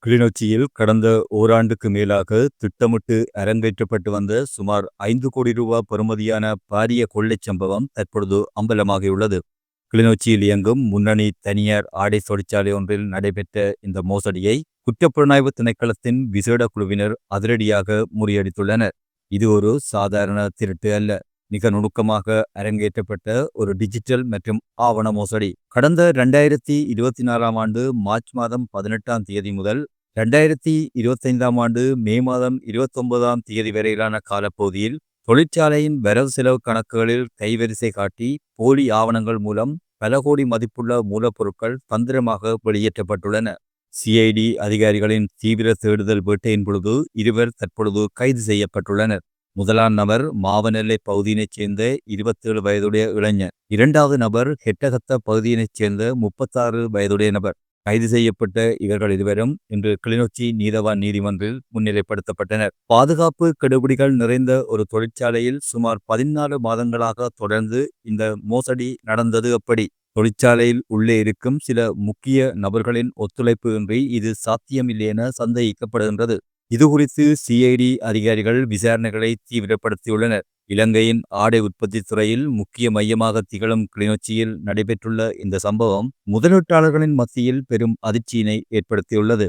கிளிநொச்சியில் கடந்த ஓராண்டுக்கு மேலாக திட்டமிட்டு அரங்கேற்றப்பட்டு வந்த சுமார் 5 கோடி ரூபா பெறுமதியான பாரிய கொள்ளைச் சம்பவம் தற்பொழுது அம்பலமாகியுள்ளது. கிளிநொச்சியில் இயங்கும் முன்னணி தனியார் ஆடை தொழிற்சாலை ஒன்றில் நடைபெற்ற இந்த மோசடியை குற்றப்புலனாய்வு திணைக்களத்தின் விசேட குழுவினர் அதிரடியாக முறியடித்துள்ளனர். இது ஒரு சாதாரண திருட்டு அல்ல, மிக நுணுக்கமாக அரங்கேற்றப்பட்ட ஒரு டிஜிட்டல் மற்றும் ஆவண மோசடி. கடந்த 2024ஆம் ஆண்டு மார்ச் மாதம் 18ஆம் தேதி முதல் 2025ஆம் ஆண்டு மே மாதம் 29ஆம் தேதி வரையிலான காலப்பகுதியில் தொழிற்சாலையின் வரவு செலவு கணக்குகளில் கைவரிசை காட்டி போலி ஆவணங்கள் மூலம் பல கோடி மதிப்புள்ள மூலப்பொருட்கள் தந்திரமாக வெளியேற்றப்பட்டுள்ளன. சிஐடி அதிகாரிகளின் தீவிர தேடுதல் வேட்டையின் பொழுது இருவர் தற்பொழுது கைது செய்யப்பட்டுள்ளனர். முதலாம் நபர் மாவனெல்லை பகுதியினைச் சேர்ந்த 27 வயதுடைய இளைஞர். இரண்டாவது நபர் ஹெட்டகத்த பகுதியினைச் சேர்ந்த 36 வயதுடைய நபர். கைது செய்யப்பட்ட இவர்கள் இருவரும் இன்று கிளிநொச்சி நீதவான் நீதிமன்றில் முன்னிலைப்படுத்தப்பட்டனர். பாதுகாப்பு கெடுபிடிகள் நிறைந்த ஒரு தொழிற்சாலையில் சுமார் 14 மாதங்களாக தொடர்ந்து இந்த மோசடி நடந்தது எப்படி? தொழிற்சாலையில் உள்ளே இருக்கும் சில முக்கிய நபர்களின் ஒத்துழைப்பு இன்றி இது சாத்தியமில்லை என சந்தேகிக்கப்படுகின்றது. இது குறித்து சிஐடி அதிகாரிகள் விசாரணைகளை தீவிரப்படுத்தியுள்ளனர். இலங்கையின் ஆடை உற்பத்தி துறையில் முக்கிய மையமாக திகழும் கிளிநொச்சியில் நடைபெற்றுள்ள இந்த சம்பவம் முதலீட்டாளர்களின் மத்தியில் பெரும் அதிர்ச்சியினை ஏற்படுத்தியுள்ளது.